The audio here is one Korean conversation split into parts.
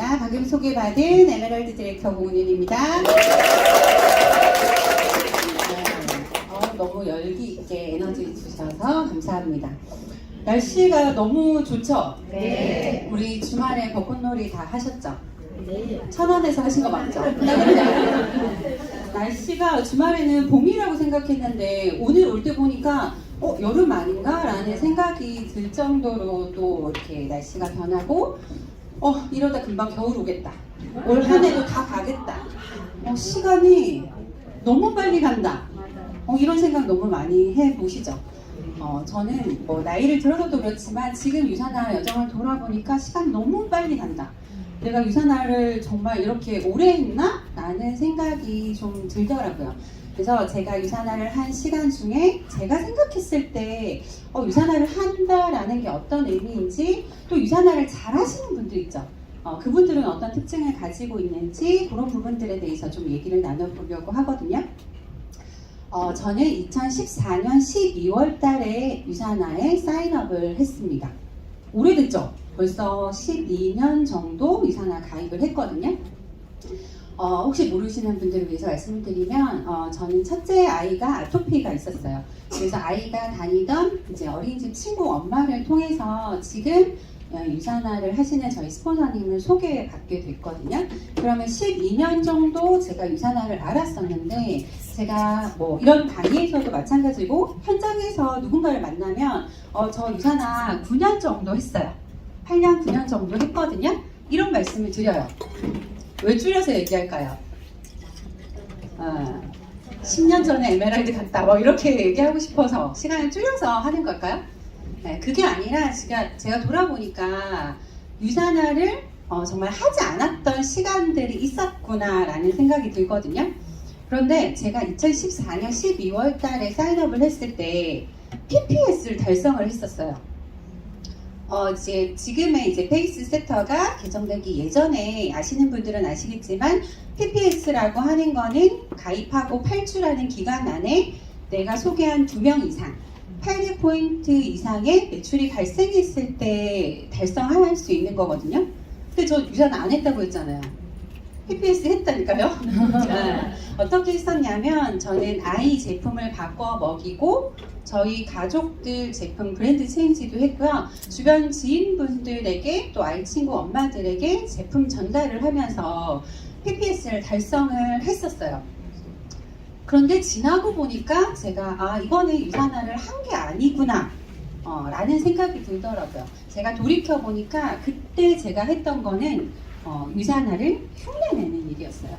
반갑습니다. 방금 소개받은 에메랄드 디렉터 고은윤입니다. 너무 열기 있게 에너지 주셔서 감사합니다. 날씨가 너무 좋죠? 네. 우리 주말에 벚꽃놀이 다 하셨죠? 네. 천안에서 하신 거 맞죠? 날씨가 주말에는 봄이라고 생각했는데 오늘 올 때 보니까 여름 아닌가? 라는 생각이 들 정도로 또 이렇게 날씨가 변하고 이러다 금방 겨울 오겠다. 올 한 해도 다 가겠다. 시간이 너무 빨리 간다. 이런 생각 너무 많이 해보시죠? 저는 나이를 들어서도 그렇지만 지금 유산화 여정을 돌아보니까 시간이 너무 빨리 간다. 내가 유산화를 정말 이렇게 오래 했나? 라는 생각이 좀 들더라고요. 그래서 제가 유산화를 한 시간 중에 제가 생각했을 때 유산화를 한다라는 게 어떤 의미인지, 또 유산화를 잘 하시는 분들 있죠. 그분들은 어떤 특징을 가지고 있는지 그런 부분들에 대해서 좀 얘기를 나눠보려고 하거든요. 저는 2014년 12월 달에 유산화에 사인업을 했습니다. 오래됐죠? 벌써 12년 정도 유산화 가입을 했거든요. 혹시 모르시는 분들을 위해서 말씀을 드리면 저는 첫째 아이가 아토피가 있었어요. 그래서 아이가 다니던 이제 어린이집 친구 엄마를 통해서 지금 유산화를 하시는 저희 스폰서님을 소개받게 됐거든요. 그러면 12년 정도 제가 유산화를 알았었는데, 제가 이런 강의에서도 마찬가지고 현장에서 누군가를 만나면 저 유산화 9년 정도 했어요. 8년, 9년 정도 했거든요. 이런 말씀을 드려요. 왜 줄여서 얘기할까요? 10년 전에 에메랄드 갔다 이렇게 얘기하고 싶어서 시간을 줄여서 하는 걸까요? 네, 그게 아니라 제가 돌아보니까 유산화를 정말 하지 않았던 시간들이 있었구나 라는 생각이 들거든요. 그런데 제가 2014년 12월 달에 사인업을 했을 때 PPS를 달성을 했었어요. 지금의 페이스 세터가 개정되기 예전에 아시는 분들은 아시겠지만, PPS라고 하는 거는 가입하고 8주라는 기간 안에 내가 소개한 2명 이상 800포인트 이상의 매출이 발생했을 때 달성할 수 있는 거거든요. 근데 저 유산화 안 했다고 했잖아요. PPS 했다니까요. 어떻게 했었냐면, 저는 아이 제품을 바꿔 먹이고 저희 가족들 제품 브랜드 체인지도 했고요. 주변 지인분들에게 또 아이 친구 엄마들에게 제품 전달을 하면서 PPS를 달성을 했었어요. 그런데 지나고 보니까 제가 이거는 유산화를 한 게 아니구나 라는 생각이 들더라고요. 제가 돌이켜 보니까 그때 제가 했던 거는 유산화를 흉내내는 일이었어요.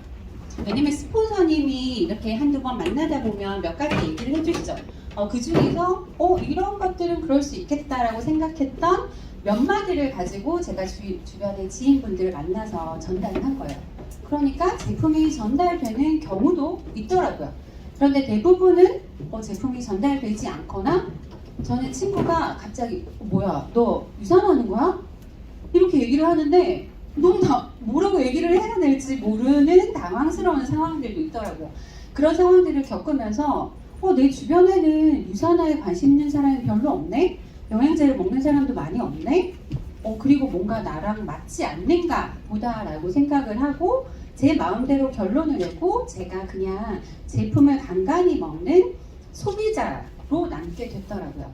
왜냐면 스폰서님이 이렇게 한두 번 만나다 보면 몇 가지 얘기를 해주시죠. 그 중에서 이런 것들은 그럴 수 있겠다라고 생각했던 몇 마디를 가지고 제가 주변의 지인분들을 만나서 전달을 한 거예요. 그러니까 제품이 전달되는 경우도 있더라고요. 그런데 대부분은 제품이 전달되지 않거나, 저는 친구가 갑자기 뭐야 너 유산화하는 거야? 이렇게 얘기를 하는데 너무 뭐라고 얘기를 해야 될지 모르는 당황스러운 상황들도 있더라고요. 그런 상황들을 겪으면서 내 주변에는 유산화에 관심 있는 사람이 별로 없네? 영양제를 먹는 사람도 많이 없네? 그리고 뭔가 나랑 맞지 않는가 보다라고 생각을 하고 제 마음대로 결론을 내고 제가 그냥 제품을 간간히 먹는 소비자로 남게 됐더라고요.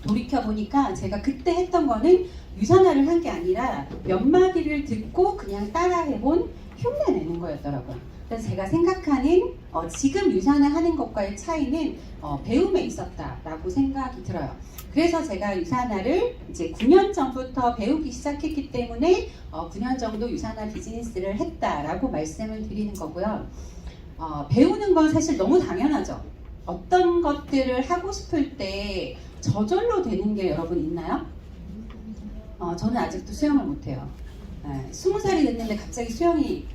돌이켜보니까 제가 그때 했던 거는 유산화를 한 게 아니라 몇 마디를 듣고 그냥 따라해본 흉내내는 거였더라고요. 그래서 제가 생각하는 지금 유산화하는 것과의 차이는 배움에 있었다라고 생각이 들어요. 그래서 제가 유산화를 이제 9년 전부터 배우기 시작했기 때문에 9년 정도 유산화 비즈니스를 했다라고 말씀을 드리는 거고요. 배우는 건 사실 너무 당연하죠. 어떤 것들을 하고 싶을 때 저절로 되는 게 여러분 있나요? 저는 아직도 수영을 못해요. 20살이 됐는데 갑자기 수영이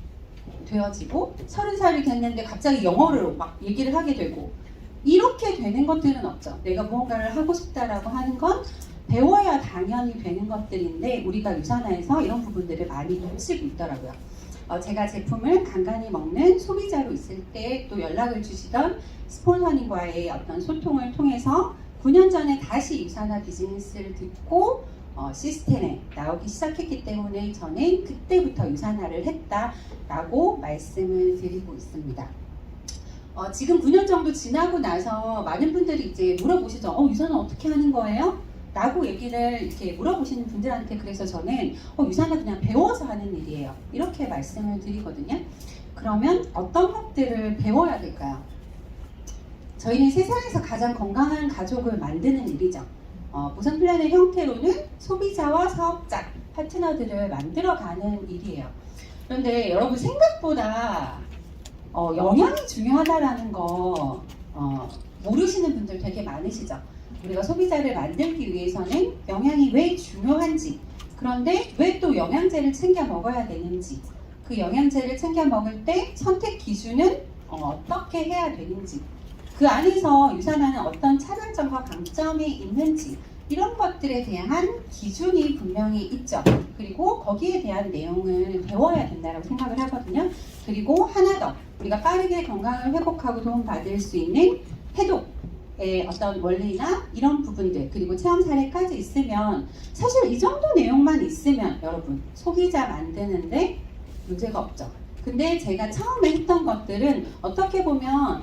되어지고 30살이 됐는데 갑자기 영어를 막 얘기를 하게 되고, 이렇게 되는 것들은 없죠. 내가 무언가를 하고 싶다라고 하는 건 배워야 당연히 되는 것들인데, 우리가 유산화에서 이런 부분들을 많이 놓치고 있더라고요. 제가 제품을 간간히 먹는 소비자로 있을 때 또 연락을 주시던 스폰서님과의 어떤 소통을 통해서 9년 전에 다시 유산화 비즈니스를 듣고 시스템에 나오기 시작했기 때문에 저는 그때부터 유산화를 했다라고 말씀을 드리고 있습니다. 지금 9년 정도 지나고 나서 많은 분들이 이제 물어보시죠. 유산화 어떻게 하는 거예요? 라고 얘기를 이렇게 물어보시는 분들한테 그래서 저는 유산화 그냥 배워서 하는 일이에요. 이렇게 말씀을 드리거든요. 그러면 어떤 것들을 배워야 될까요? 저희는 세상에서 가장 건강한 가족을 만드는 일이죠. 보상 플랜의 형태로는 소비자와 사업자, 파트너들을 만들어가는 일이에요. 그런데 여러분 생각보다 영양이 중요하다라는 거 모르시는 분들 되게 많으시죠. 우리가 소비자를 만들기 위해서는 영양이 왜 중요한지, 그런데 왜 또 영양제를 챙겨 먹어야 되는지, 그 영양제를 챙겨 먹을 때 선택 기준은 어떻게 해야 되는지, 그 안에서 유산화는 어떤 차별점과 강점이 있는지, 이런 것들에 대한 기준이 분명히 있죠. 그리고 거기에 대한 내용을 배워야 된다고 생각을 하거든요. 그리고 하나 더, 우리가 빠르게 건강을 회복하고 도움받을 수 있는 해독의 어떤 원리나 이런 부분들, 그리고 체험 사례까지 있으면 사실 이 정도 내용만 있으면 여러분 소비자 만드는데 문제가 없죠. 근데 제가 처음에 했던 것들은 어떻게 보면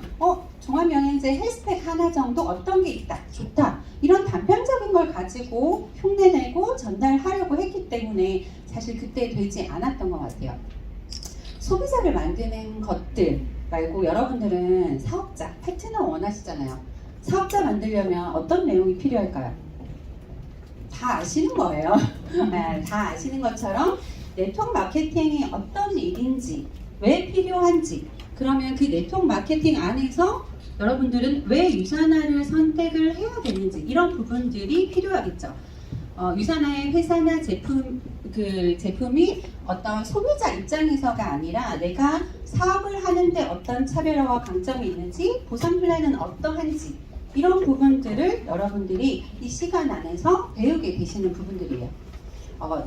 종합영양제 헬스팩 하나 정도 어떤 게 있다, 좋다, 이런 단편적인 걸 가지고 흉내내고 전달하려고 했기 때문에 사실 그때 되지 않았던 것 같아요. 소비자를 만드는 것들 말고 여러분들은 사업자, 파트너 원하시잖아요. 사업자 만들려면 어떤 내용이 필요할까요? 다 아시는 거예요. 네, 다 아시는 것처럼 네트워크 마케팅이 어떤 일인지, 왜 필요한지, 그러면 그 네트워크 마케팅 안에서 여러분들은 왜 유산화를 선택을 해야 되는지, 이런 부분들이 필요하겠죠. 유산화의 회사나 제품이 어떤 소비자 입장에서가 아니라 내가 사업을 하는데 어떤 차별화와 강점이 있는지, 보상 플랜은 어떠한지, 이런 부분들을 여러분들이 이 시간 안에서 배우게 되시는 부분들이에요.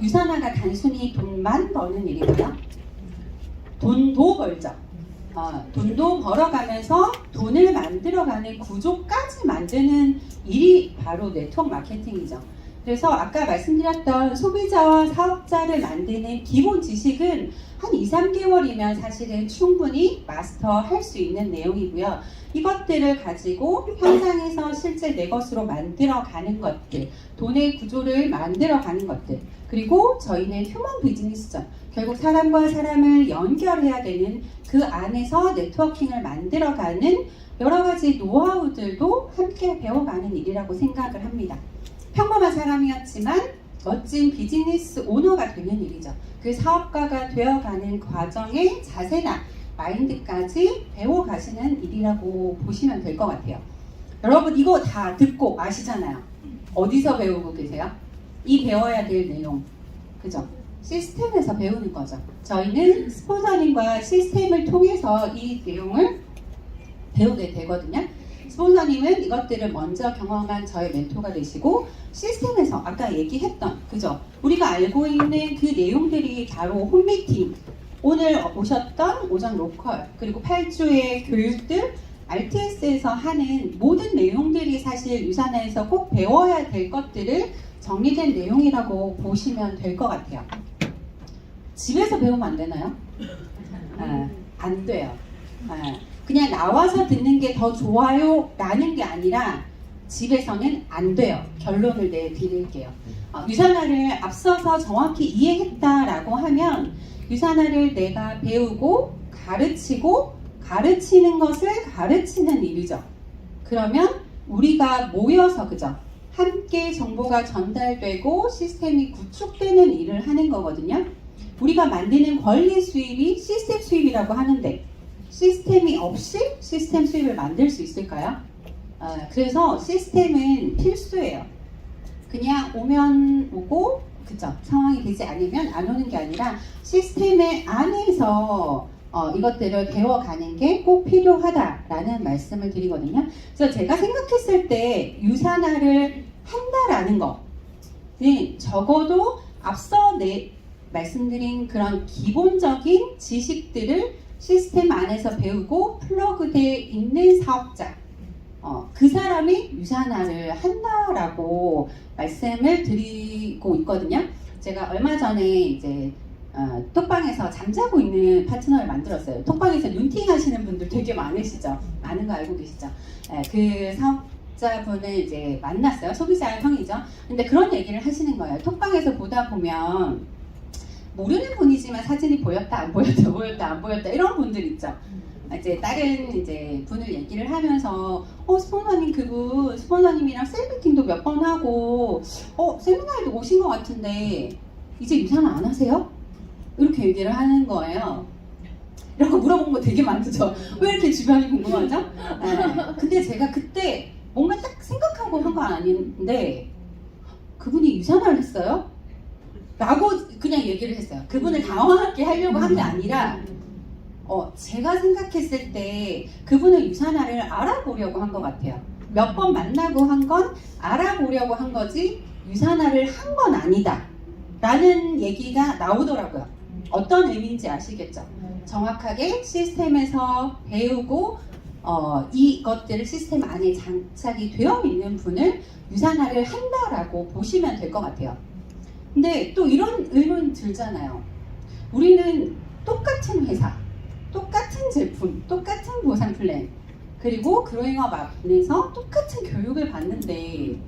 유산화가 단순히 돈만 버는 일인가요? 돈도 벌죠. 돈도 벌어가면서 돈을 만들어가는 구조까지 만드는 일이 바로 네트워크 마케팅이죠. 그래서 아까 말씀드렸던 소비자와 사업자를 만드는 기본 지식은 한 2, 3개월이면 사실은 충분히 마스터할 수 있는 내용이고요. 이것들을 가지고 현장에서 실제 내 것으로 만들어가는 것들, 돈의 구조를 만들어가는 것들, 그리고 저희는 휴먼 비즈니스죠. 결국 사람과 사람을 연결해야 되는 그 안에서 네트워킹을 만들어가는 여러 가지 노하우들도 함께 배워가는 일이라고 생각을 합니다. 평범한 사람이었지만 멋진 비즈니스 오너가 되는 일이죠. 그 사업가가 되어가는 과정의 자세나 마인드까지 배워가시는 일이라고 보시면 될 것 같아요. 여러분 이거 다 듣고 아시잖아요. 어디서 배우고 계세요? 이 배워야 될 내용, 그죠? 시스템에서 배우는 거죠. 저희는 스폰서님과 시스템을 통해서 이 내용을 배우게 되거든요. 스폰서님은 이것들을 먼저 경험한 저의 멘토가 되시고, 시스템에서 아까 얘기했던, 그죠? 우리가 알고 있는 그 내용들이 바로 홈미팅, 오늘 오셨던 오전 로컬, 그리고 8주의 교육들, RTS에서 하는 모든 내용들이 사실 유산화에서 꼭 배워야 될 것들을 정리된 내용이라고 보시면 될 것 같아요. 집에서 배우면 안 되나요? 안 돼요. 그냥 나와서 듣는 게 더 좋아요 라는 게 아니라 집에서는 안 돼요. 결론을 내드릴게요. 유산화를 앞서서 정확히 이해했다라고 하면 유산화를 내가 배우고 가르치고 가르치는 것을 가르치는 일이죠. 그러면 우리가 모여서, 그죠? 함께 정보가 전달되고 시스템이 구축되는 일을 하는 거거든요. 우리가 만드는 권리 수입이 시스템 수입이라고 하는데 시스템이 없이 시스템 수입을 만들 수 있을까요? 그래서 시스템은 필수예요. 그냥 오면 오고, 그쵸? 상황이 되지 않으면 안 오는 게 아니라 시스템의 안에서 이것들을 배워가는 게 꼭 필요하다라는 말씀을 드리거든요. 그래서 제가 생각했을 때 유산화를 한다라는 거는 적어도 앞서 말씀드린 그런 기본적인 지식들을 시스템 안에서 배우고 플러그되어 있는 사업자, 그 사람이 유산화를 한다라고 말씀을 드리고 있거든요. 제가 얼마 전에 이제 톡방에서 잠자고 있는 파트너를 만들었어요. 톡방에서 눈팅 하시는 분들 되게 많으시죠? 많은 거 알고 계시죠? 그 사업자분을 이제 만났어요. 소비자 형이죠. 근데 그런 얘기를 하시는 거예요. 톡방에서 보다 보면 모르는 분이지만 사진이 보였다 안 보였다 보였다 안 보였다 이런 분들 있죠. 이제 다른 이제 분을 얘기를 하면서 스포너님 그분 스포너님이랑 셀미팅도 몇 번 하고 세미나에도 오신 것 같은데 이제 유산화 안 하세요? 이렇게 얘기를 하는 거예요. 이런 거 물어본 거 되게 많죠. 왜 이렇게 주변이 궁금하죠? 근데 제가 그때 뭔가 딱 생각하고 한 거 아닌데 그분이 유산화를 했어요? 라고 그냥 얘기를 했어요. 그분을 당황하게 하려고 한 게 아니라 제가 생각했을 때 그분은 유산화를 알아보려고 한 것 같아요. 몇 번 만나고 한 건 알아보려고 한 거지 유산화를 한 건 아니다 라는 얘기가 나오더라고요. 어떤 의미인지 아시겠죠? 정확하게 시스템에서 배우고 이것들을 시스템 안에 장착이 되어 있는 분을 유산화를 한다라고 보시면 될 것 같아요. 근데 또 이런 의문 들잖아요. 우리는 똑같은 회사, 똑같은 제품, 똑같은 보상 플랜, 그리고 그로잉업 안에서 똑같은 교육을 받는데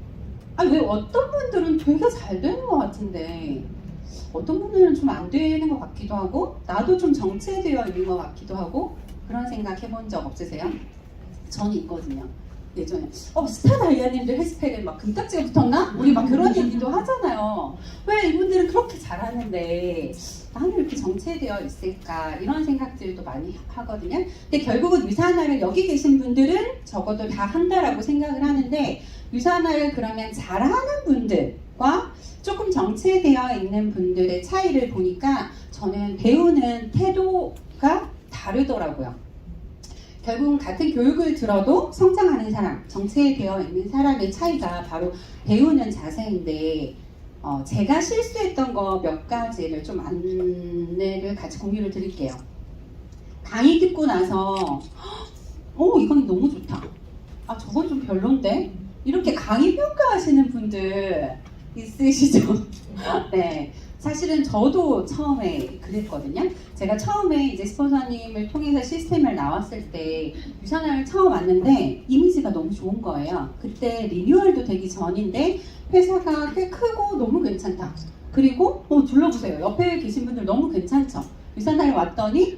왜 어떤 분들은 되게 잘 되는 것 같은데 어떤 분들은 좀 안 되는 것 같기도 하고 나도 좀 정체되어 있는 것 같기도 하고 그런 생각 해본 적 없으세요? 저는 있거든요. 예전에 스타 다이아님들 헬스팩에 막 금딱지가 붙었나? 우리 막 그런 얘기도 하잖아요. 왜 이분들은 그렇게 잘하는데 나는 이렇게 정체되어 있을까 이런 생각들도 많이 하거든요. 근데 결국은 유산화를 여기 계신 분들은 적어도 다 한다라고 생각을 하는데 유산화를 그러면 잘하는 분들과 조금 정체되어 있는 분들의 차이를 보니까 저는 배우는 태도가 다르더라고요. 결국은 같은 교육을 들어도 성장하는 사람, 정체되어 있는 사람의 차이가 바로 배우는 자세인데 제가 실수했던 거 몇 가지를 좀 안내를 같이 공유를 드릴게요. 강의 듣고 나서 이 강의 너무 좋다. 저건 좀 별론데? 이렇게 강의 평가하시는 분들 있으시죠? 네. 사실은 저도 처음에 그랬거든요. 제가 처음에 이제 스폰서님을 통해서 시스템을 나왔을 때 유산화를 처음 왔는데 이미지가 너무 좋은 거예요. 그때 리뉴얼도 되기 전인데 회사가 꽤 크고 너무 괜찮다. 그리고 둘러보세요. 옆에 계신 분들 너무 괜찮죠? 유산화를 왔더니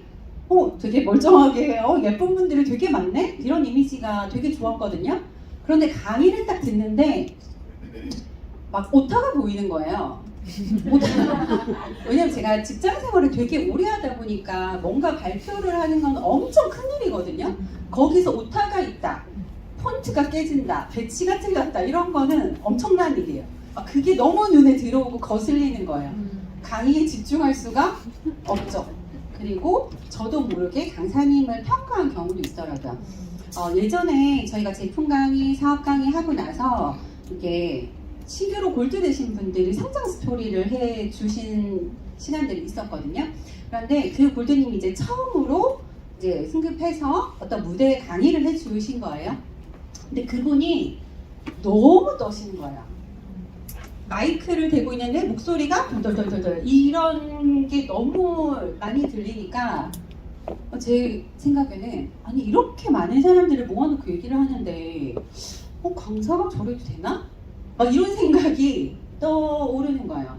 되게 멀쩡하게 예쁜 분들이 되게 많네? 이런 이미지가 되게 좋았거든요. 그런데 강의를 딱 듣는데 막 오타가 보이는 거예요. 왜냐면 제가 직장 생활을 되게 오래 하다 보니까 뭔가 발표를 하는 건 엄청 큰일이거든요. 거기서 오타가 있다, 폰트가 깨진다, 배치가 틀렸다 이런 거는 엄청난 일이에요. 그게 너무 눈에 들어오고 거슬리는 거예요. 강의에 집중할 수가 없죠. 그리고 저도 모르게 강사님을 평가한 경우도 있더라고요. 예전에 저희가 제품 강의, 사업 강의 하고 나서 이게 신규로 골드 되신 분들이 성장 스토리를 해주신 시간들이 있었거든요. 그런데 그 골드님이 이제 처음으로 이제 승급해서 어떤 무대에 강의를 해주신 거예요. 근데 그분이 너무 떠시는 거예요. 마이크를 대고 있는데 목소리가 덜덜덜덜 이런 게 너무 많이 들리니까 제 생각에는 이렇게 많은 사람들을 모아놓고 얘기를 하는데 강사가 저래도 되나? 이런 생각이 떠오르는 거예요.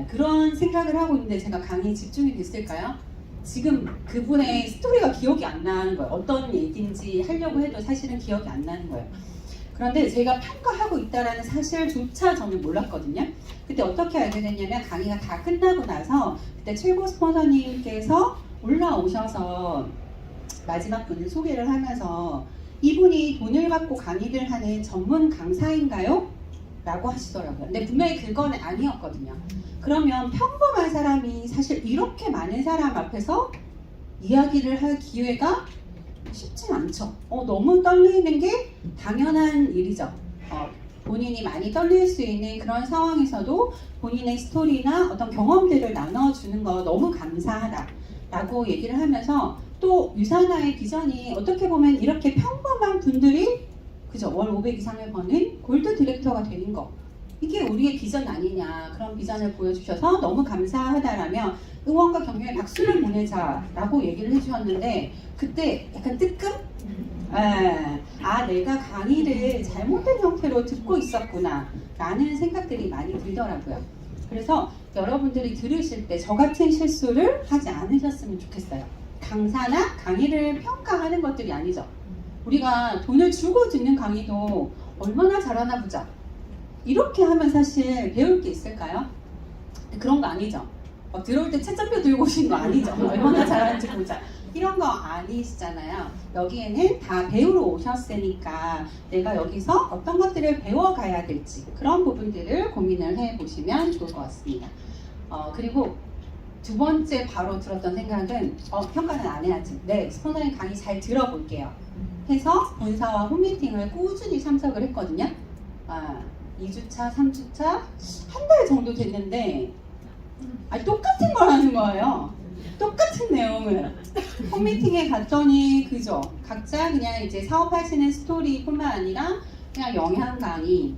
그런 생각을 하고 있는데 제가 강의에 집중이 됐을까요? 지금 그분의 스토리가 기억이 안 나는 거예요. 어떤 얘기인지 하려고 해도 사실은 기억이 안 나는 거예요. 그런데 제가 평가하고 있다는 사실조차 저는 몰랐거든요. 그때 어떻게 알게 됐냐면 강의가 다 끝나고 나서 그때 최고 스폰서님께서 올라오셔서 마지막 분을 소개를 하면서 이분이 돈을 받고 강의를 하는 전문 강사인가요? 라고 하시더라고요. 근데 분명히 그건 아니었거든요. 그러면 평범한 사람이 사실 이렇게 많은 사람 앞에서 이야기를 할 기회가 쉽진 않죠. 너무 떨리는 게 당연한 일이죠. 본인이 많이 떨릴 수 있는 그런 상황에서도 본인의 스토리나 어떤 경험들을 나눠주는 거 너무 감사하다 라고 얘기를 하면서 또 유산화의 비전이 어떻게 보면 이렇게 평범한 분들이 그죠? 월 500 이상을 버는 골드 디렉터가 되는 거. 이게 우리의 비전 아니냐. 그런 비전을 보여주셔서 너무 감사하다라며 응원과 격려의 박수를 보내자라고 얘기를 해주셨는데 그때 약간 뜨끔? 내가 강의를 잘못된 형태로 듣고 있었구나 라는 생각들이 많이 들더라고요. 그래서 여러분들이 들으실 때 저 같은 실수를 하지 않으셨으면 좋겠어요. 강사나 강의를 평가하는 것들이 아니죠. 우리가 돈을 주고 듣는 강의도 얼마나 잘하나 보자. 이렇게 하면 사실 배울 게 있을까요? 그런 거 아니죠. 들어올 때 채점표 들고 오신 거 아니죠. 얼마나 잘하는지 보자. 이런 거 아니시잖아요. 여기에는 다 배우러 오셨으니까 내가 여기서 어떤 것들을 배워가야 될지 그런 부분들을 고민을 해보시면 좋을 것 같습니다. 그리고 두 번째 바로 들었던 생각은 평가는 안 해야지. 네, 스포너링 강의 잘 들어볼게요. 해서 본사와 홈미팅을 꾸준히 참석을 했거든요. 2주차, 3주차, 한 달 정도 됐는데 똑같은 걸 하는 거예요. 똑같은 내용을. 홈미팅에 갔더니 그죠. 각자 그냥 이제 사업하시는 스토리뿐만 아니라 그냥 영양 강의,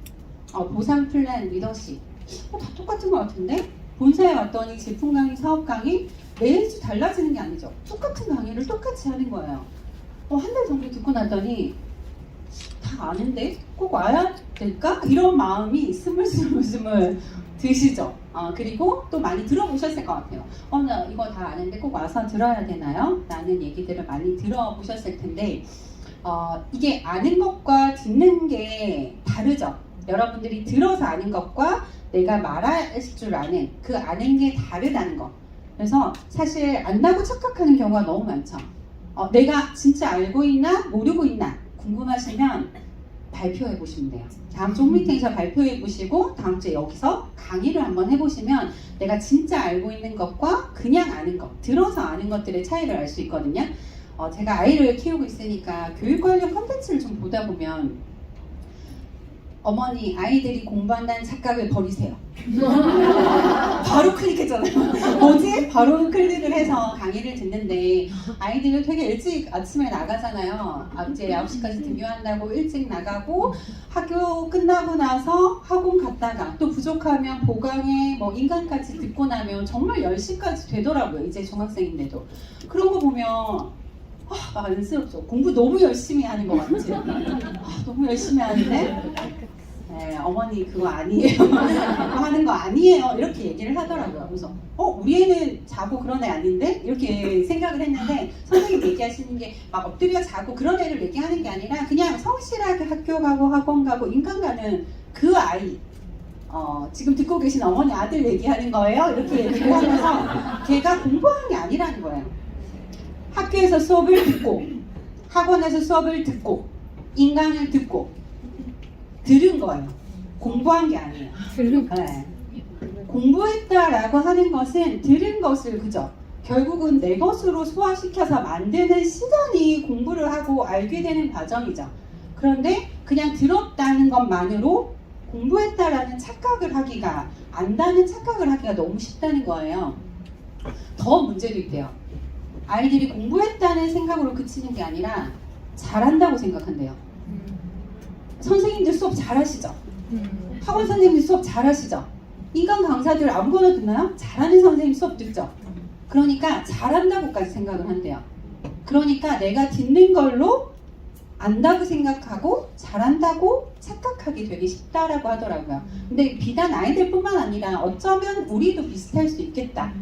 보상 플랜, 리더십 다 똑같은 것 같은데 본사에 왔더니 제품 강의, 사업 강의 매주 달라지는 게 아니죠. 똑같은 강의를 똑같이 하는 거예요. 한 달 정도 듣고 났더니 다 아는데 꼭 와야 될까? 이런 마음이 스물스물 드시죠. 그리고 또 많이 들어보셨을 것 같아요. 나 이거 다 아는데 꼭 와서 들어야 되나요? 라는 얘기들을 많이 들어보셨을 텐데 이게 아는 것과 듣는 게 다르죠. 여러분들이 들어서 아는 것과 내가 말할 줄 아는 그 아는 게 다르다는 거. 그래서 사실 안다고 착각하는 경우가 너무 많죠. 내가 진짜 알고 있나 모르고 있나 궁금하시면 발표해 보시면 돼요. 다음 주 홈미팅에서 발표해 보시고 다음 주에 여기서 강의를 한번 해보시면 내가 진짜 알고 있는 것과 그냥 아는 것, 들어서 아는 것들의 차이를 알 수 있거든요. 제가 아이를 키우고 있으니까 교육 관련 컨텐츠를 좀 보다 보면 어머니 아이들이 공부한다는 착각을 버리세요. 바로 클릭했잖아요. 뭐지? 바로 클릭을 해서 강의를 듣는데 아이들은 되게 일찍 아침에 나가잖아요. 이제 9시까지 등교한다고 일찍 나가고 학교 끝나고 나서 학원 갔다가 또 부족하면 보강에 인강까지 듣고 나면 정말 10시까지 되더라고요. 이제 중학생인데도. 그런 거 보면 안쓰럽죠. 공부 너무 열심히 하는 것 같지? 너무 열심히 하는데 네, 어머니 그거 아니에요. 그거 하는 거 아니에요. 이렇게 얘기를 하더라고요. 그래서 우리 애는 자고 그런 애 아닌데? 이렇게 생각을 했는데 선생님 얘기하시는 게 막 엎드려 자고 그런 애를 얘기하는 게 아니라 그냥 성실하게 학교 가고 학원 가고 인강 가는 그 아이 지금 듣고 계신 어머니 아들 얘기하는 거예요. 이렇게 얘기를 하면서 걔가 공부하는 게 아니라는 거예요. 학교에서 수업을 듣고 학원에서 수업을 듣고 인강을 듣고 들은 거예요. 공부한 게 아니에요. 네. 공부했다라고 하는 것은 들은 것을 그죠? 결국은 내 것으로 소화시켜서 만드는 시간이 공부를 하고 알게 되는 과정이죠. 그런데 그냥 들었다는 것만으로 공부했다라는 착각을 하기가 안다는 착각을 하기가 너무 쉽다는 거예요. 더 문제도 있대요. 아이들이 공부했다는 생각으로 그치는 게 아니라 잘한다고 생각한대요. 선생님들 수업 잘하시죠? 학원 선생님들 수업 잘하시죠? 인강 강사들 아무거나 듣나요? 잘하는 선생님 수업 듣죠? 그러니까 잘한다고까지 생각을 한대요. 그러니까 내가 듣는 걸로 안다고 생각하고 잘한다고 착각하게 되기 쉽다라고 하더라고요. 근데 비단 아이들뿐만 아니라 어쩌면 우리도 비슷할 수 있겠다.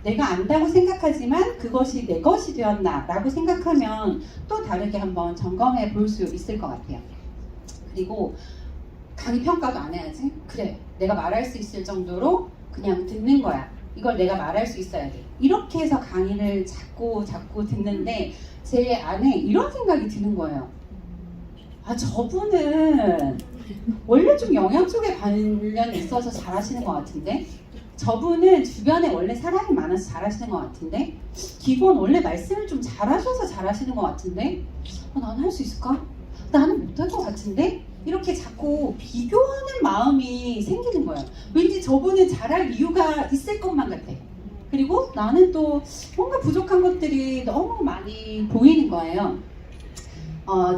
내가 안다고 생각하지만 그것이 내 것이 되었나 라고 생각하면 또 다르게 한번 점검해 볼 수 있을 것 같아요. 그리고 강의 평가도 안 해야지? 그래, 내가 말할 수 있을 정도로 그냥 듣는 거야. 이걸 내가 말할 수 있어야 돼. 이렇게 해서 강의를 자꾸 듣는데 제 안에 이런 생각이 드는 거예요. 저분은 원래 좀 영양 쪽에 관련이 있어서 잘하시는 것 같은데 저분은 주변에 원래 사람이 많아서 잘하시는 것 같은데 기본 원래 말씀을 좀 잘하셔서 잘하시는 것 같은데 나는 할 수 있을까? 나는 못할 것 같은데? 이렇게 자꾸 비교하는 마음이 생기는 거예요. 왠지 저분은 잘할 이유가 있을 것만 같아. 그리고 나는 또 뭔가 부족한 것들이 너무 많이 보이는 거예요.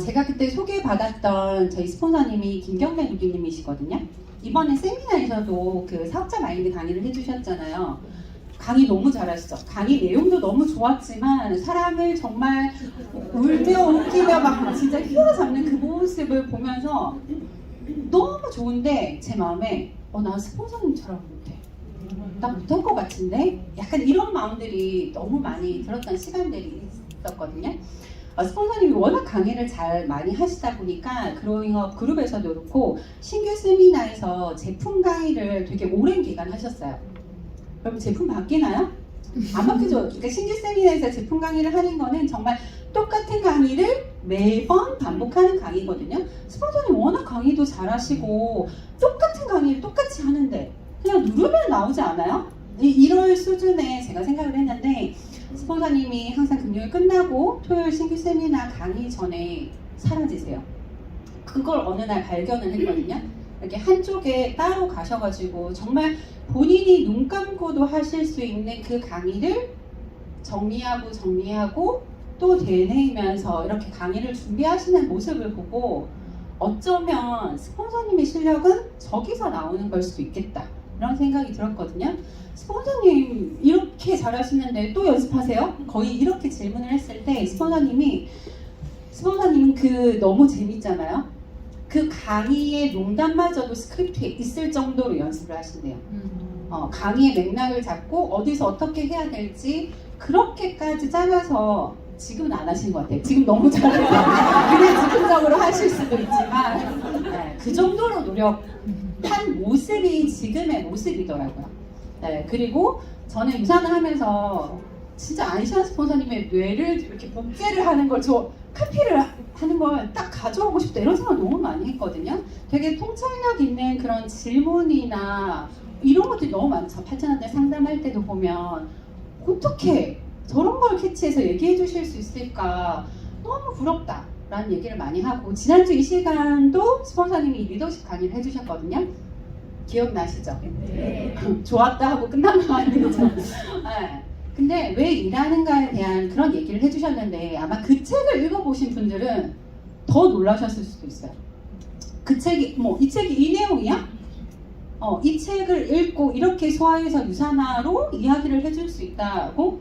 제가 그때 소개받았던 저희 스폰서님이 김경래 누리님이시거든요. 이번에 세미나에서도 그 사업자 마인드 강의를 해주셨잖아요. 강의 너무 잘하시죠? 강의 내용도 너무 좋았지만 사람을 정말 울며 웃기며 막 진짜 휘어잡는 그 모습을 보면서 너무 좋은데 제 마음에 나 스폰서님처럼 못해. 나 못할 것 같은데? 약간 이런 마음들이 너무 많이 들었던 시간들이 있었거든요. 스폰서님이 워낙 강의를 잘 많이 하시다 보니까 그로잉업 그룹에서도 그렇고 신규 세미나에서 제품 강의를 되게 오랜 기간 하셨어요. 여러분 제품 바뀌나요? 안 바뀌죠. 그러니까 신규 세미나에서 제품 강의를 하는 거는 정말 똑같은 강의를 매번 반복하는 강의거든요. 스폰서님 워낙 강의도 잘하시고 똑같은 강의를 똑같이 하는데 그냥 누르면 나오지 않아요? 이럴 수준에 제가 생각을 했는데 스폰서님이 항상 금요일 끝나고 토요일 신규 세미나 강의 전에 사라지세요. 그걸 어느 날 발견을 했거든요. 이렇게 한쪽에 따로 가셔가지고 정말 본인이 눈 감고도 하실 수 있는 그 강의를 정리하고 또 되뇌이면서 이렇게 강의를 준비하시는 모습을 보고 어쩌면 스폰서님의 실력은 저기서 나오는 걸 수도 있겠다 이런 생각이 들었거든요. 스폰서님 이렇게 잘하시는데 또 연습하세요? 거의 이렇게 질문을 했을 때 스폰서님은 그 너무 재밌잖아요. 그 강의의 농담마저도 스크립트에 있을 정도로 연습을 하신대요. 강의의 맥락을 잡고 어디서 어떻게 해야 될지 그렇게까지 짜면서 지금은 안 하신 것 같아요. 지금 너무 잘해요. 그냥 즉흥적으로 하실 수도 있지만 네, 그 정도로 노력한 모습이 지금의 모습이더라고요. 네, 그리고 저는 유산을 하면서 진짜 안시안 스폰서님의 뇌를 이렇게 복제를 하는 걸 카피를 하는 걸 딱 가져오고 싶다 이런 생각을 너무 많이 했거든요. 되게 통찰력 있는 그런 질문이나 이런 것들이 너무 많죠. 팔천원대 상담할 때도 보면 어떻게 저런 걸 캐치해서 얘기해 주실 수 있을까 너무 부럽다 라는 얘기를 많이 하고 지난주 이 시간도 스폰서님이 리더십 강의를 해주셨거든요. 기억나시죠? 네. 좋았다 하고 끝나면 안 되죠. 네. 근데 왜 일하는가에 대한 그런 얘기를 해주셨는데 아마 그 책을 읽어보신 분들은 더 놀라셨을 수도 있어요. 그 책이 이 책이 이 내용이야? 이 책을 읽고 이렇게 소화해서 유산화로 이야기를 해줄 수 있다고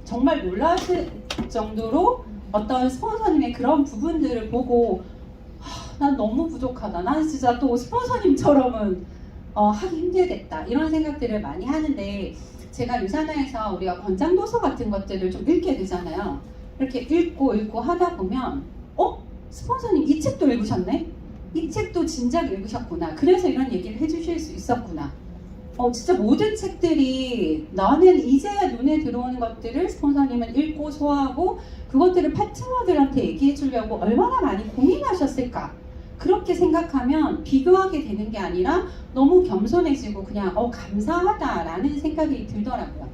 정말 놀라실 정도로 어떤 스폰서님의 그런 부분들을 보고 난 너무 부족하다. 난 진짜 또 스폰서님처럼은 하기 힘들겠다. 이런 생각들을 많이 하는데 제가 유산화에서 우리가 권장 도서 같은 것들을 좀 읽게 되잖아요. 이렇게 읽고 하다 보면 스폰서님 이 책도 읽으셨네? 이 책도 진작 읽으셨구나. 그래서 이런 얘기를 해주실 수 있었구나. 진짜 모든 책들이 나는 이제야 눈에 들어오는 것들을 스폰서님은 읽고 소화하고 그것들을 파트너들한테 얘기해 주려고 얼마나 많이 고민하셨을까. 그렇게 생각하면 비교하게 되는 게 아니라 너무 겸손해지고 그냥 감사하다라는 생각이 들더라고요.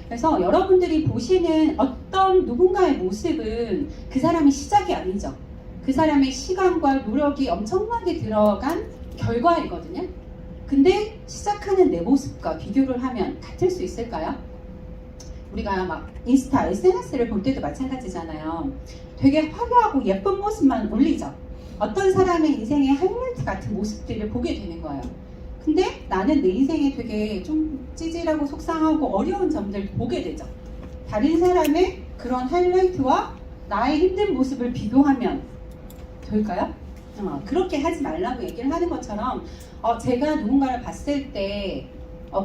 그래서 여러분들이 보시는 어떤 누군가의 모습은 그 사람의 시작이 아니죠. 그 사람의 시간과 노력이 엄청나게 들어간 결과이거든요. 근데 시작하는 내 모습과 비교를 하면 같을 수 있을까요? 우리가 막 인스타, SNS를 볼 때도 마찬가지잖아요. 되게 화려하고 예쁜 모습만 올리죠. 어떤 사람의 인생의 하이라이트 같은 모습들을 보게 되는 거예요. 근데 나는 내 인생에 되게 좀 찌질하고 속상하고 어려운 점들을 보게 되죠. 다른 사람의 그런 하이라이트와 나의 힘든 모습을 비교하면 될까요? 그렇게 하지 말라고 얘기를 하는 것처럼 제가 누군가를 봤을 때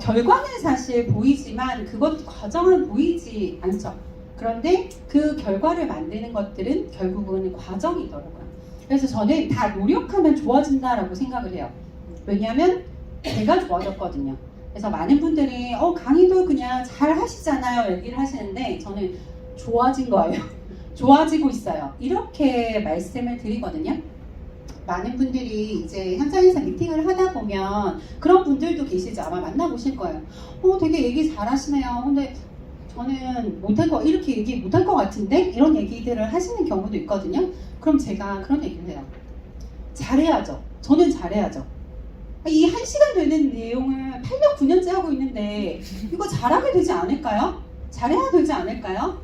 결과는 사실 보이지만 그것 과정은 보이지 않죠. 그런데 그 결과를 만드는 것들은 결국은 과정이더라고요. 그래서 저는 다 노력하면 좋아진다라고 생각을 해요. 왜냐하면 제가 좋아졌거든요. 그래서 많은 분들이 강의도 그냥 잘 하시잖아요 얘기를 하시는데 저는 좋아진 거예요. 좋아지고 있어요. 이렇게 말씀을 드리거든요. 많은 분들이 이제 현장에서 미팅을 하다 보면 그런 분들도 계시죠. 아마 만나보실 거예요. 되게 얘기 잘하시네요. 근데 저는 이렇게 얘기 못할 것 같은데? 이런 얘기들을 하시는 경우도 있거든요. 그럼 제가 그런 얘기를 해요. 잘해야죠. 저는 잘해야죠. 이 1시간 되는 내용을 8년, 9년째 하고 있는데 이거 잘하게 되지 않을까요? 잘해야 되지 않을까요?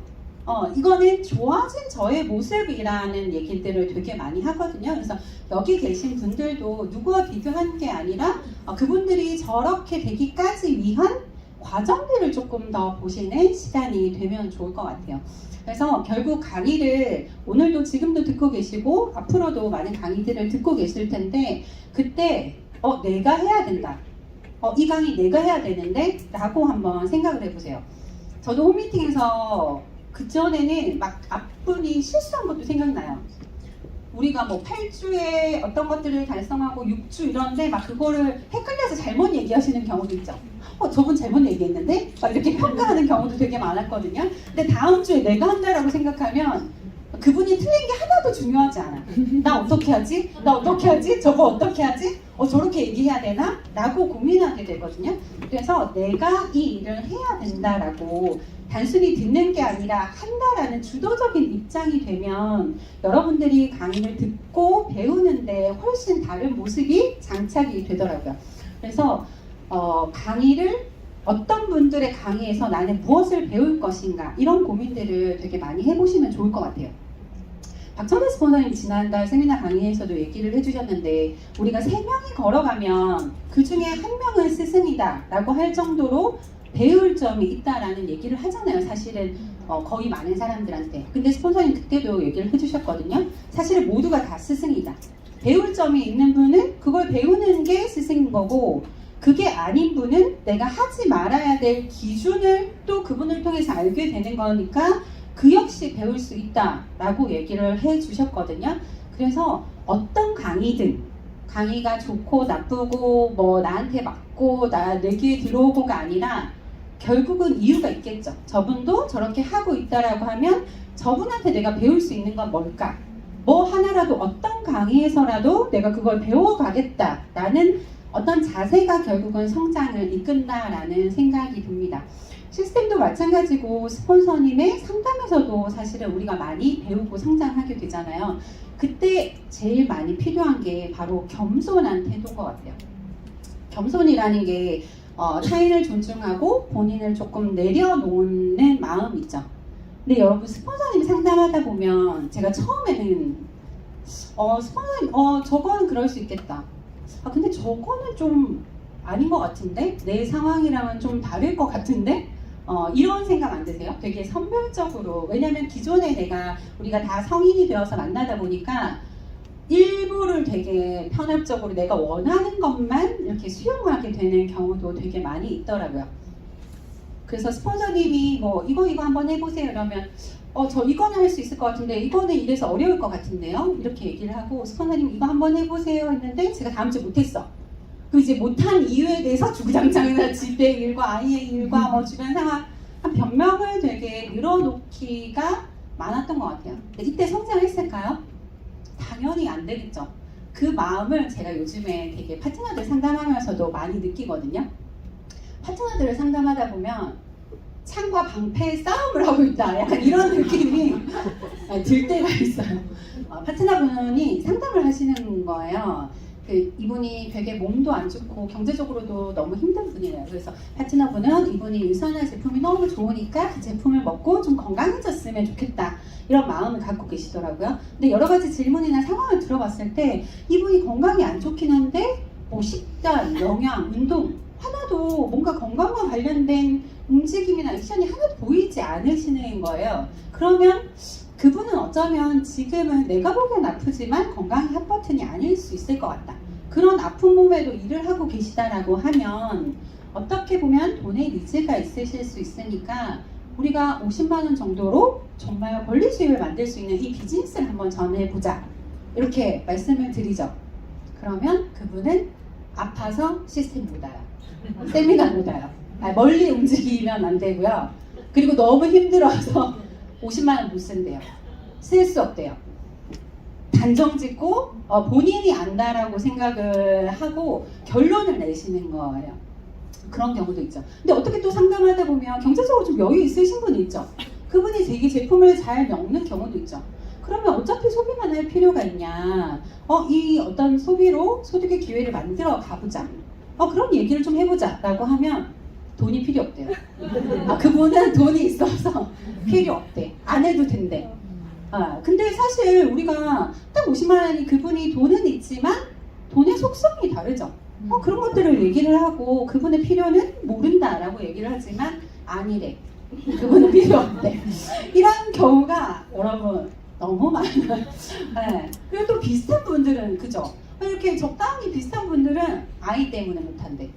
이거는 좋아진 저의 모습이라는 얘기들을 되게 많이 하거든요. 그래서 여기 계신 분들도 누구와 비교하는 게 아니라 그분들이 저렇게 되기까지 위한 과정들을 조금 더 보시는 시간이 되면 좋을 것 같아요. 그래서 결국 강의를 오늘도 지금도 듣고 계시고 앞으로도 많은 강의들을 듣고 계실 텐데 그때 내가 해야 된다. 이 강의 내가 해야 되는데 라고 한번 생각을 해보세요. 저도 홈미팅에서 그전에는 막 앞분이 실수한 것도 생각나요. 우리가 뭐 8주에 어떤 것들을 달성하고 6주 이런데 막 그거를 헷갈려서 잘못 얘기하시는 경우도 있죠. 저분 잘못 얘기했는데? 막 이렇게 평가하는 경우도 되게 많았거든요. 근데 다음 주에 내가 한다라고 생각하면 그분이 틀린 게 하나도 중요하지 않아. 나 어떻게 하지? 나 어떻게 하지? 저거 어떻게 하지? 저렇게 얘기해야 되나? 라고 고민하게 되거든요. 그래서 내가 이 일을 해야 된다라고 단순히 듣는 게 아니라 한다라는 주도적인 입장이 되면 여러분들이 강의를 듣고 배우는데 훨씬 다른 모습이 장착이 되더라고요. 그래서 강의를 어떤 분들의 강의에서 나는 무엇을 배울 것인가 이런 고민들을 되게 많이 해보시면 좋을 것 같아요. 박정대 스폰서님 지난달 세미나 강의에서도 얘기를 해주셨는데 우리가 3명이 걸어가면 그 중에 1명은 스승이다 라고 할 정도로 배울 점이 있다라는 얘기를 하잖아요. 사실은 거의 많은 사람들한테. 근데 스폰서님 그때도 얘기를 해주셨거든요. 사실은 모두가 다 스승이다. 배울 점이 있는 분은 그걸 배우는 게 스승인 거고 그게 아닌 분은 내가 하지 말아야 될 기준을 또 그분을 통해서 알게 되는 거니까 그 역시 배울 수 있다라고 얘기를 해주셨거든요. 그래서 어떤 강의든 강의가 좋고 나쁘고 뭐 나한테 맞고 내 귀에 들어오고가 아니라 결국은 이유가 있겠죠. 저분도 저렇게 하고 있다라고 하면 저분한테 내가 배울 수 있는 건 뭘까? 뭐 하나라도 어떤 강의에서라도 내가 그걸 배워가겠다라는 어떤 자세가 결국은 성장을 이끈다라는 생각이 듭니다. 시스템도 마찬가지고 스폰서님의 상담에서도 사실은 우리가 많이 배우고 성장하게 되잖아요. 그때 제일 많이 필요한 게 바로 겸손한 태도인 것 같아요. 겸손이라는 게 타인을 존중하고 본인을 조금 내려놓는 마음이죠. 근데 여러분 스폰서님 상담하다 보면 제가 처음에는 스폰서님 저거는 그럴 수 있겠다. 근데 저거는 좀 아닌 것 같은데? 내 상황이랑은 좀 다를 것 같은데? 이런 생각 안 드세요? 되게 선별적으로. 왜냐면 기존에 우리가 다 성인이 되어서 만나다 보니까 일부를 되게 편협적으로 내가 원하는 것만 이렇게 수용하게 되는 경우도 되게 많이 있더라고요. 그래서 스폰서님이 뭐 이거 한번 해보세요 이러면 저 이거는 할 수 있을 것 같은데 이거는 이래서 어려울 것 같은데요 이렇게 얘기를 하고 스폰서님 이거 한번 해보세요 했는데 제가 다음 주에 못했어. 그 이제 못한 이유에 대해서 주구장창이나 집의 일과 아이의 일과 뭐 주변 상황 변명을 되게 늘어놓기가 많았던 것 같아요. 근데 이때 성장했을까요? 당연히 안 되겠죠. 그 마음을 제가 요즘에 되게 파트너들 상담하면서도 많이 느끼거든요. 파트너들을 상담하다 보면 창과 방패의 싸움을 하고 있다. 약간 이런 느낌이 들 때가 있어요. 파트너분이 상담을 하시는 거예요. 이분이 되게 몸도 안 좋고 경제적으로도 너무 힘든 분이에요. 그래서 파트너분은 이분이 유산화 제품이 너무 좋으니까 그 제품을 먹고 좀 건강해졌으면 좋겠다. 이런 마음을 갖고 계시더라고요. 근데 여러 가지 질문이나 상황을 들어봤을 때 이분이 건강이 안 좋긴 한데 뭐 식단, 영양, 운동 하나도 뭔가 건강과 관련된 움직임이나 액션이 하나도 보이지 않으시는 거예요. 그러면 그분은 어쩌면 지금은 내가 보기엔 아프지만 건강이 핫버튼이 아닐 수 있을 것 같다. 그런 아픈 몸에도 일을 하고 계시다라고 하면 어떻게 보면 돈에 니즈가 있으실 수 있으니까 우리가 50만 원 정도로 정말 권리 수입을 만들 수 있는 이 비즈니스를 한번 전해보자. 이렇게 말씀을 드리죠. 그러면 그분은 아파서 시스템 못 와요. 세미나 못 와요. 멀리 움직이면 안 되고요. 그리고 너무 힘들어서 50만 원 못 쓴대요. 쓸 수 없대요. 단정 짓고 본인이 안다라고 생각을 하고 결론을 내시는 거예요. 그런 경우도 있죠. 근데 어떻게 또 상담하다 보면 경제적으로 좀 여유 있으신 분이 있죠. 그분이 되게 제품을 잘 먹는 경우도 있죠. 그러면 어차피 소비만 할 필요가 있냐. 이 어떤 소비로 소득의 기회를 만들어 가보자. 그런 얘기를 좀 해보자 라고 하면 돈이 필요 없대요. 그분은 돈이 있어서 필요 없대. 안 해도 된대. 근데 사실 우리가 딱 50만 원이 그분이 돈은 있지만 돈의 속성이 다르죠. 그런 것들을 얘기를 하고 그분의 필요는 모른다라고 얘기를 하지만 아니래. 그분은 필요 없대. 이런 경우가 여러분 너무 많아요. 네. 그리고 또 비슷한 분들은 그죠? 이렇게 적당히 비슷한 분들은 아이 때문에 못한대.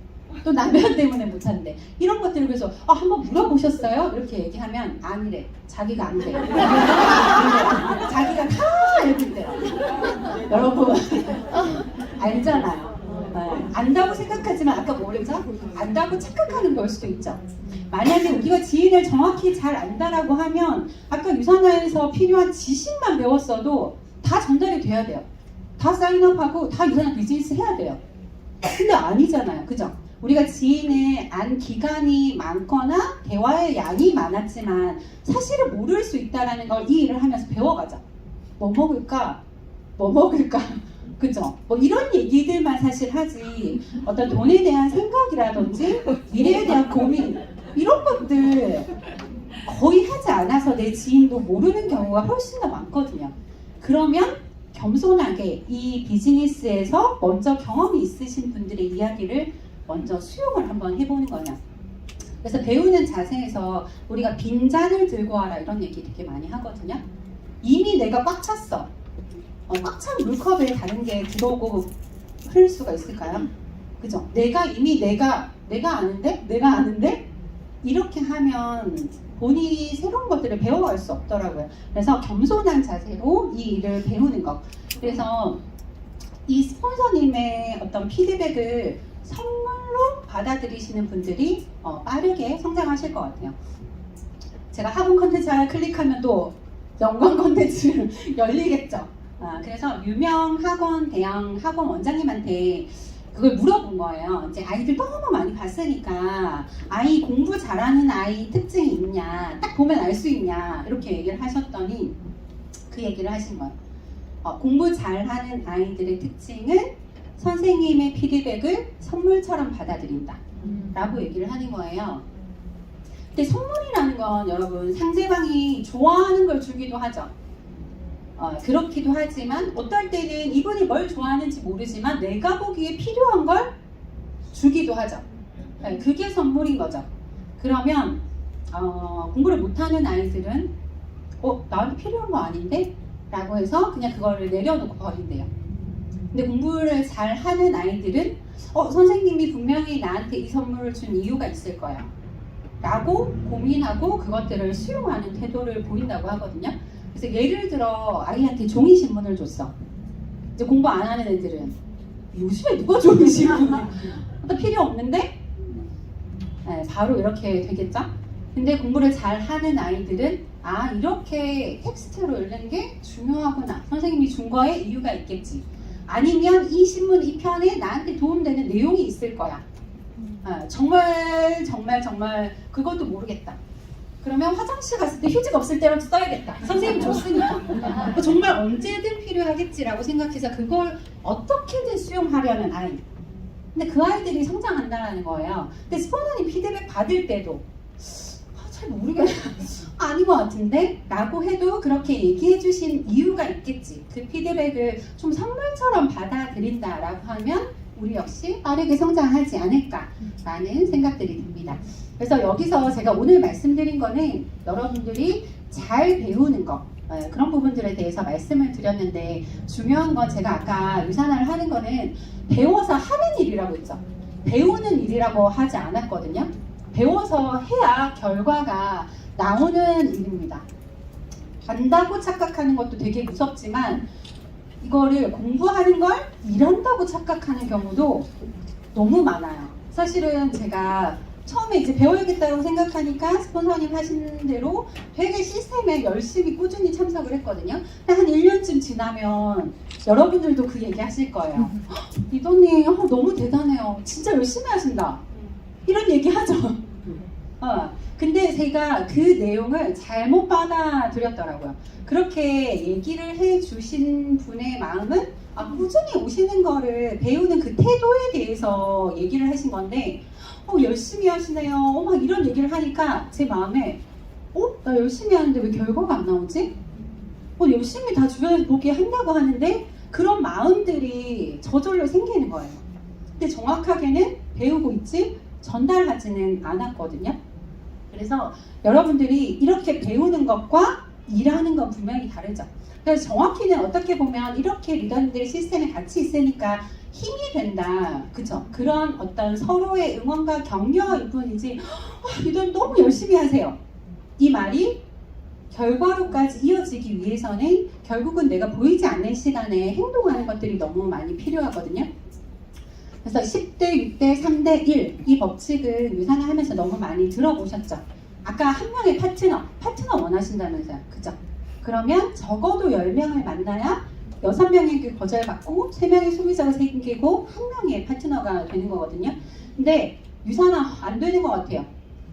또 남편 때문에 못한대. 이런 것들을 그래서 한번 물어보셨어요? 이렇게 얘기하면 아니래. 자기가 안 돼. 자기가 다 이렇게 돼요. 여러분 알잖아요. 네. 안다고 생각하지만 아까 뭐랬죠? 안다고 착각하는 걸 수도 있죠. 만약에 우리가 지인을 정확히 잘 안다라고 하면 아까 유산화에서 필요한 지식만 배웠어도 다 전달이 돼야 돼요. 다 사인업하고 다 유산화 비즈니스 해야 돼요. 근데 아니잖아요. 그죠? 우리가 지인을 안 기간이 많거나 대화의 양이 많았지만 사실은 모를 수 있다는 걸 이 일을 하면서 배워가자. 뭐 먹을까? 뭐 먹을까? 그죠? 뭐 이런 얘기들만 사실 하지 어떤 돈에 대한 생각이라든지 미래에 대한 고민 이런 것들 거의 하지 않아서 내 지인도 모르는 경우가 훨씬 더 많거든요. 그러면 겸손하게 이 비즈니스에서 먼저 경험이 있으신 분들의 이야기를 먼저 수용을 한번 해보는 거냐. 그래서 배우는 자세에서 우리가 빈잔을 들고 와라 이런 얘기 되게 많이 하거든요. 이미 내가 꽉 찼어. 꽉 찬 물컵에 다른 게 들어오고 흐를 수가 있을까요? 그죠? 내가 아는데 이렇게 하면 본인이 새로운 것들을 배워갈 수 없더라고요. 그래서 겸손한 자세로 이 일을 배우는 것. 그래서 이 스폰서님의 어떤 피드백을 선물로 받아들이시는 분들이 빠르게 성장하실 것 같아요. 제가 학원 컨텐츠 하나 클릭하면 또 연관 컨텐츠 열리겠죠. 그래서 유명 학원, 대형 학원 원장님한테 그걸 물어본 거예요. 이제 아이들 너무 많이 봤으니까 아이 공부 잘하는 아이 특징이 있냐, 딱 보면 알 수 있냐 이렇게 얘기를 하셨더니 그 얘기를 하신 거예요. 공부 잘하는 아이들의 특징은 선생님의 피드백을 선물처럼 받아들인다 라고 얘기를 하는 거예요. 근데 선물이라는 건 여러분 상대방이 좋아하는 걸 주기도 하죠. 그렇기도 하지만 어떨 때는 이분이 뭘 좋아하는지 모르지만 내가 보기에 필요한 걸 주기도 하죠. 그게 선물인 거죠. 그러면 공부를 못하는 아이들은 나한테 필요한 거 아닌데? 라고 해서 그냥 그거를 내려놓고 버린대요. 근데 공부를 잘 하는 아이들은 선생님이 분명히 나한테 이 선물을 준 이유가 있을 거야 라고 고민하고 그것들을 수용하는 태도를 보인다고 하거든요. 그래서 예를 들어 아이한테 종이신문을 줬어. 이제 공부 안 하는 애들은 요즘에 누가 종이신문을 필요 없는데? 네, 바로 이렇게 되겠죠? 근데 공부를 잘 하는 아이들은 이렇게 텍스트로 읽는 게 중요하구나. 선생님이 준 거에 이유가 있겠지. 아니면 이 신문 이 편에 나한테 도움되는 내용이 있을 거야. 정말 그것도 모르겠다. 그러면 화장실 갔을 때 휴지가 없을 때라도 써야겠다. 선생님 줬으니까. 정말 언제든 필요하겠지라고 생각해서 그걸 어떻게든 수용하려는 아이. 근데 그 아이들이 성장한다는 거예요. 근데 스폰서님 피드백 받을 때도 잘 모르겠네. 아닌 것 같은데? 라고 해도 그렇게 얘기해 주신 이유가 있겠지. 그 피드백을 좀 선물처럼 받아들인다라고 하면 우리 역시 빠르게 성장하지 않을까라는 생각들이 듭니다. 그래서 여기서 제가 오늘 말씀드린 거는 여러분들이 잘 배우는 것, 그런 부분들에 대해서 말씀을 드렸는데 중요한 건 제가 아까 유산화를 하는 거는 배워서 하는 일이라고 했죠. 배우는 일이라고 하지 않았거든요. 배워서 해야 결과가 나오는 일입니다. 안다고 착각하는 것도 되게 무섭지만 이거를 공부하는 걸 일한다고 착각하는 경우도 너무 많아요. 사실은 제가 처음에 이제 배워야겠다고 생각하니까 스폰서님 하시는 대로 되게 시스템에 열심히 꾸준히 참석을 했거든요. 한 1년쯤 지나면 여러분들도 그 얘기 하실 거예요. 리더님 너무 대단해요. 진짜 열심히 하신다. 이런 얘기 하죠. 근데 제가 그 내용을 잘못 받아들였더라고요. 그렇게 얘기를 해주신 분의 마음은 꾸준히 오시는 거를 배우는 그 태도에 대해서 얘기를 하신 건데 열심히 하시네요. 막 이런 얘기를 하니까 제 마음에 나 열심히 하는데 왜 결과가 안 나오지? 열심히 다 주변에서 보게 한다고 하는데 그런 마음들이 저절로 생기는 거예요. 근데 정확하게는 배우고 있지 전달하지는 않았거든요. 그래서 여러분들이 이렇게 배우는 것과 일하는 건 분명히 다르죠. 그래서 정확히는 어떻게 보면 이렇게 리더님들이 시스템에 같이 있으니까 힘이 된다. 그죠? 그런 어떤 서로의 응원과 격려일 뿐이지 리더님 너무 열심히 하세요. 이 말이 결과로까지 이어지기 위해서는 결국은 내가 보이지 않는 시간에 행동하는 것들이 너무 많이 필요하거든요. 그래서 10대, 6대, 3대 1 이 법칙은 유산을 하면서 너무 많이 들어보셨죠? 아까 한 명의 파트너 원하신다면서요. 그죠? 그러면 적어도 10명을 만나야 6명에게 거절받고 3명의 소비자가 생기고 1명의 파트너가 되는 거거든요. 근데 유산화 안 되는 것 같아요.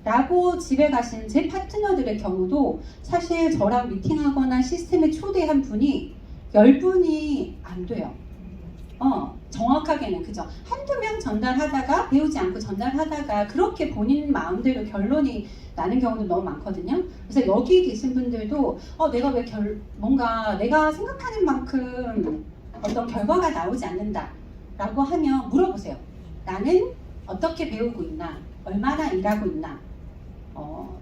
라고 집에 가신 제 파트너들의 경우도 사실 저랑 미팅하거나 시스템에 초대한 분이 10분이 안 돼요. 정확하게는 그죠. 한두 명 전달하다가 배우지 않고 전달하다가 그렇게 본인 마음대로 결론이 나는 경우도 너무 많거든요. 그래서 여기 계신 분들도 내가 왜 뭔가 내가 생각하는 만큼 어떤 결과가 나오지 않는다 라고 하면 물어보세요. 나는 어떻게 배우고 있나? 얼마나 일하고 있나?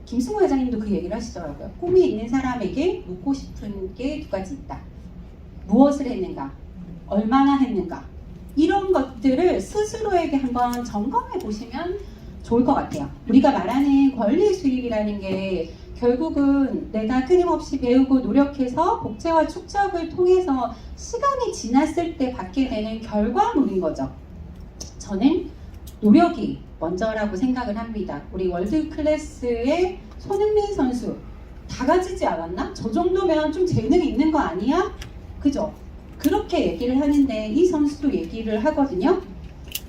김승호 회장님도 그 얘기를 하시더라고요. 꿈이 있는 사람에게 묻고 싶은 게 두 가지 있다. 무엇을 했는가? 얼마나 했는가? 이런 것들을 스스로에게 한번 점검해 보시면 좋을 것 같아요. 우리가 말하는 권리 수입이라는 게 결국은 내가 끊임없이 배우고 노력해서 복제와 축적을 통해서 시간이 지났을 때 받게 되는 결과물인 거죠. 저는 노력이 먼저라고 생각을 합니다. 우리 월드 클래스의 손흥민 선수 다 가지지 않았나? 저 정도면 좀 재능이 있는 거 아니야? 그죠? 그렇게 얘기를 하는데 이 선수도 얘기를 하거든요.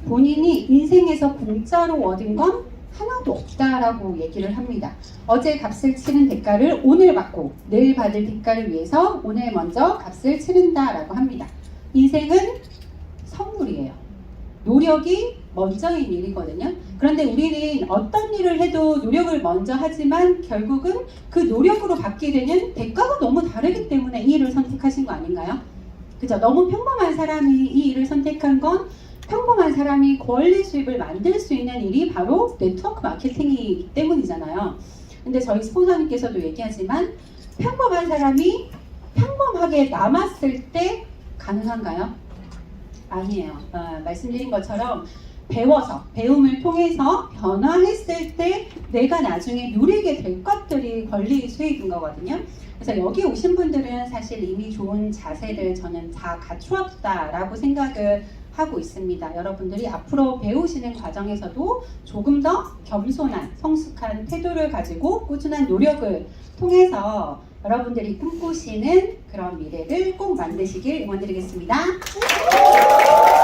본인이 인생에서 공짜로 얻은 건 하나도 없다라고 얘기를 합니다. 어제 값을 치른 대가를 오늘 받고 내일 받을 대가를 위해서 오늘 먼저 값을 치른다라고 합니다. 인생은 선물이에요. 노력이 먼저인 일이거든요. 그런데 우리는 어떤 일을 해도 노력을 먼저 하지만 결국은 그 노력으로 받게 되는 대가가 너무 다르기 때문에 이 일을 선택하신 거 아닌가요? 그죠? 너무 평범한 사람이 이 일을 선택한 건 평범한 사람이 권리 수입을 만들 수 있는 일이 바로 네트워크 마케팅이기 때문이잖아요. 근데 저희 스폰서님께서도 얘기하지만 평범한 사람이 평범하게 남았을 때 가능한가요? 아니에요. 말씀드린 것처럼 배움을 통해서 변화했을 때 내가 나중에 누리게 될 것들이 권리 수익인 거거든요. 그래서 여기 오신 분들은 사실 이미 좋은 자세를 저는 다 갖추었다라고 생각을 하고 있습니다. 여러분들이 앞으로 배우시는 과정에서도 조금 더 겸손한 성숙한 태도를 가지고 꾸준한 노력을 통해서 여러분들이 꿈꾸시는 그런 미래를 꼭 만드시길 응원드리겠습니다.